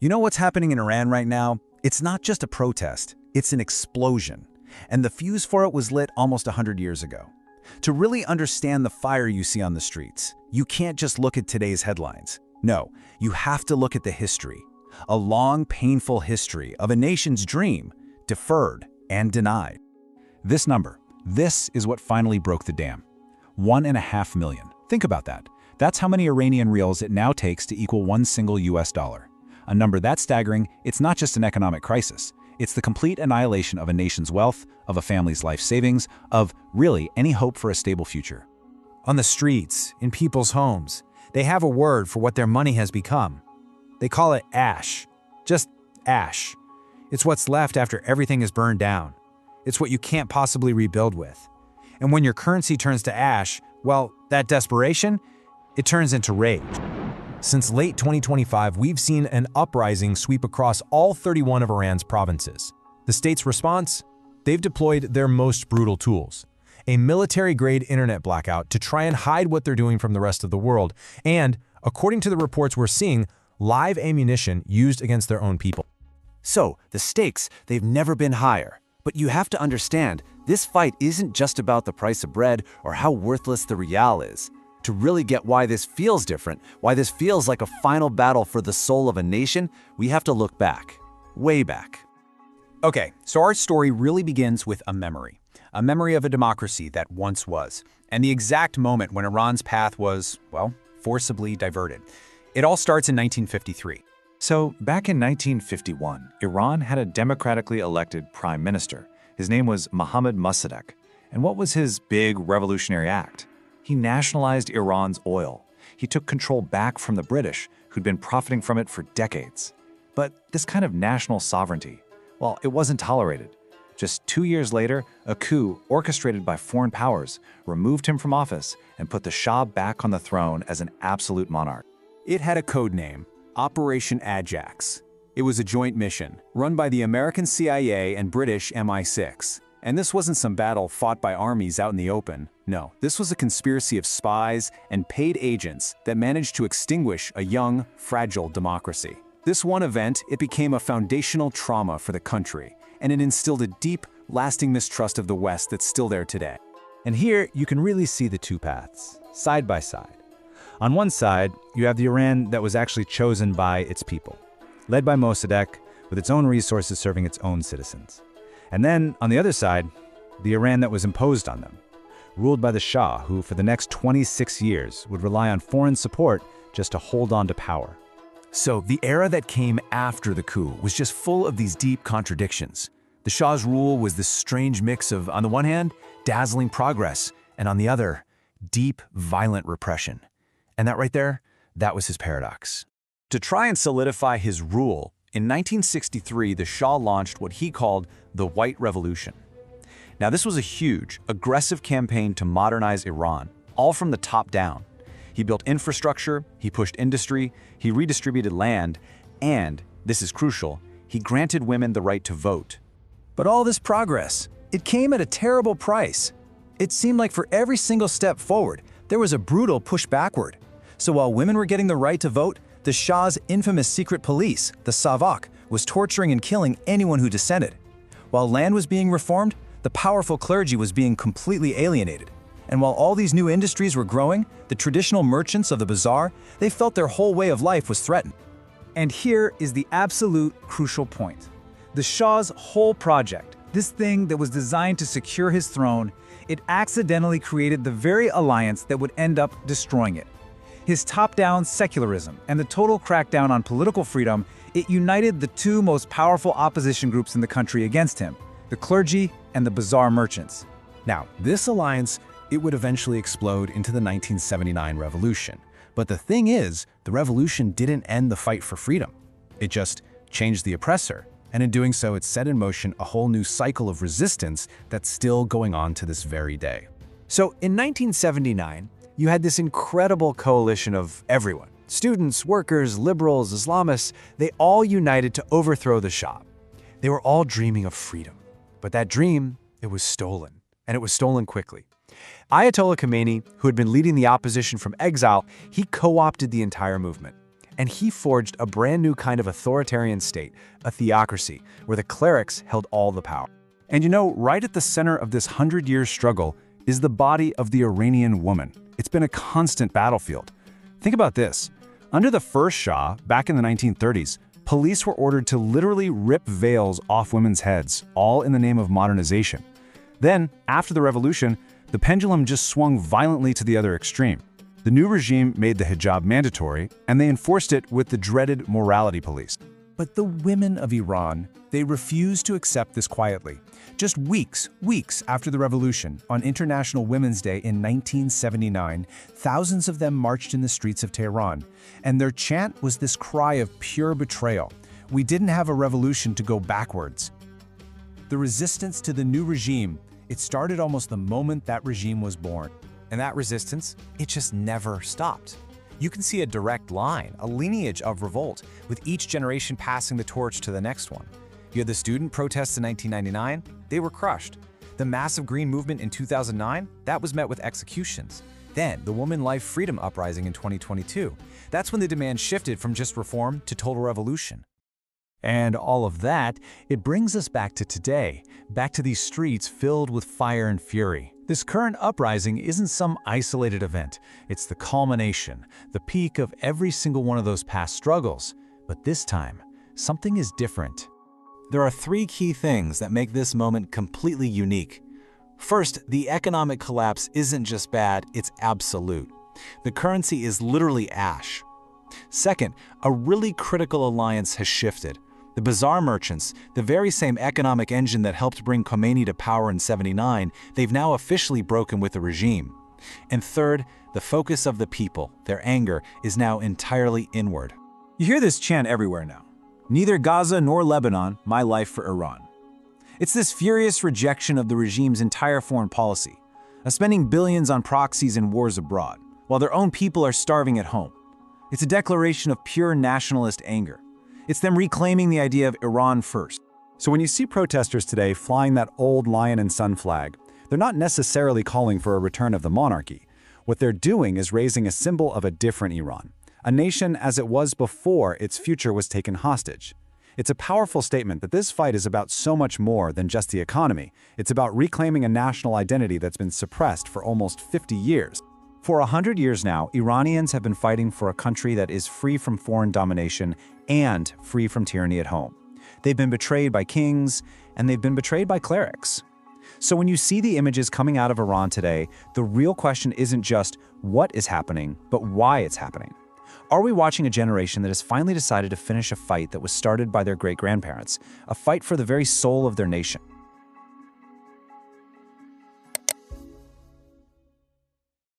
You know what's happening in Iran right now? It's not just a protest, it's an explosion. And the fuse for it was lit almost 100 years ago. To really understand the fire you see on the streets, you can't just look at today's headlines. No, you have to look at the history. A long, painful history of a nation's dream, deferred and denied. This is what finally broke the dam. 1.5 million. Think about that. That's how many Iranian rials it now takes to equal one single US dollar. A number that staggering, it's not just an economic crisis. It's the complete annihilation of a nation's wealth, of a family's life savings, of, really, any hope for a stable future. On the streets, in people's homes, they have a word for what their money has become. They call it ash. Just ash. It's what's left after everything is burned down. It's what you can't possibly rebuild with. And when your currency turns to ash, well, that desperation, it turns into rage. Since late 2025, we've seen an uprising sweep across all 31 of Iran's provinces. The state's response? They've deployed their most brutal tools. A military-grade internet blackout to try and hide what they're doing from the rest of the world, and, according to the reports we're seeing, live ammunition used against their own people. So, the stakes, they've never been higher. But you have to understand, this fight isn't just about the price of bread or how worthless the rial is. To really get why this feels different, why this feels like a final battle for the soul of a nation, we have to look back. Way back. Okay, so our story really begins with a memory of a democracy that once was, and the exact moment when Iran's path was, well, forcibly diverted. It all starts in 1953. So, back in 1951, Iran had a democratically elected prime minister. His name was Mohammad Mossadegh. And what was his big revolutionary act? He nationalized Iran's oil. He took control back from the British, who'd been profiting from it for decades. But this kind of national sovereignty, well, it wasn't tolerated. Just 2 years later, a coup orchestrated by foreign powers removed him from office and put the Shah back on the throne as an absolute monarch. It had a code name, Operation Ajax. It was a joint mission, run by the American CIA and British MI6. And this wasn't some battle fought by armies out in the open. No, this was a conspiracy of spies and paid agents that managed to extinguish a young, fragile democracy. This one event, it became a foundational trauma for the country, and it instilled a deep, lasting mistrust of the West that's still there today. And here, you can really see the two paths, side by side. On one side, you have the Iran that was actually chosen by its people, led by Mossadegh, with its own resources serving its own citizens. And then, on the other side, the Iran that was imposed on them, ruled by the Shah, who for the next 26 years would rely on foreign support just to hold on to power. So the era that came after the coup was just full of these deep contradictions. The Shah's rule was this strange mix of, on the one hand, dazzling progress, and on the other, deep, violent repression. And that right there, that was his paradox. To try and solidify his rule, in 1963, the Shah launched what he called the White Revolution. Now, this was a huge, aggressive campaign to modernize Iran, all from the top down. He built infrastructure, he pushed industry, he redistributed land, and, this is crucial, he granted women the right to vote. But all this progress, it came at a terrible price. It seemed like for every single step forward, there was a brutal push backward. So while women were getting the right to vote, the Shah's infamous secret police, the Savak, was torturing and killing anyone who dissented. While land was being reformed, the powerful clergy was being completely alienated. And while all these new industries were growing, the traditional merchants of the bazaar, they felt their whole way of life was threatened. And here is the absolute crucial point. The Shah's whole project, this thing that was designed to secure his throne, it accidentally created the very alliance that would end up destroying it. His top-down secularism and the total crackdown on political freedom, it united the two most powerful opposition groups in the country against him, the clergy and the bazaar merchants. Now, this alliance, it would eventually explode into the 1979 revolution. But the thing is, the revolution didn't end the fight for freedom. It just changed the oppressor, and in doing so, it set in motion a whole new cycle of resistance that's still going on to this very day. So in 1979, you had this incredible coalition of everyone. Students, workers, liberals, Islamists, they all united to overthrow the Shah. They were all dreaming of freedom. But that dream, it was stolen, and it was stolen quickly. Ayatollah Khomeini, who had been leading the opposition from exile, he co-opted the entire movement. And he forged a brand new kind of authoritarian state, a theocracy, where the clerics held all the power. And you know, right at the center of this 100-year struggle is the body of the Iranian woman. It's been a constant battlefield. Think about this. Under the first Shah, back in the 1930s, police were ordered to literally rip veils off women's heads, all in the name of modernization. Then, after the revolution, the pendulum just swung violently to the other extreme. The new regime made the hijab mandatory, and they enforced it with the dreaded morality police. But the women of Iran, they refused to accept this quietly. Just weeks after the revolution, on International Women's Day in 1979, thousands of them marched in the streets of Tehran, and their chant was this cry of pure betrayal. We didn't have a revolution to go backwards. The resistance to the new regime, it started almost the moment that regime was born. And that resistance, it just never stopped. You can see a direct line, a lineage of revolt, with each generation passing the torch to the next one. You had the student protests in 1999, they were crushed. The massive green movement in 2009, that was met with executions. Then, the Woman Life Freedom Uprising in 2022. That's when the demand shifted from just reform to total revolution. And all of that, it brings us back to today, back to these streets filled with fire and fury. This current uprising isn't some isolated event. It's the culmination, the peak of every single one of those past struggles. But this time, something is different. There are three key things that make this moment completely unique. First, the economic collapse isn't just bad, it's absolute. The currency is literally ash. Second, a really critical alliance has shifted. The bazaar merchants, the very same economic engine that helped bring Khomeini to power in '79, they've now officially broken with the regime. And third, the focus of the people, their anger, is now entirely inward. You hear this chant everywhere now. Neither Gaza nor Lebanon, my life for Iran. It's this furious rejection of the regime's entire foreign policy, of spending billions on proxies and wars abroad, while their own people are starving at home. It's a declaration of pure nationalist anger. It's them reclaiming the idea of Iran first. So when you see protesters today flying that old lion and sun flag, they're not necessarily calling for a return of the monarchy. What they're doing is raising a symbol of a different Iran, a nation as it was before its future was taken hostage. It's a powerful statement that this fight is about so much more than just the economy. It's about reclaiming a national identity that's been suppressed for almost 50 years. For 100 years now, Iranians have been fighting for a country that is free from foreign domination and free from tyranny at home. They've been betrayed by kings, and they've been betrayed by clerics. So when you see the images coming out of Iran today, the real question isn't just what is happening, but why it's happening. Are we watching a generation that has finally decided to finish a fight that was started by their great-grandparents, a fight for the very soul of their nation?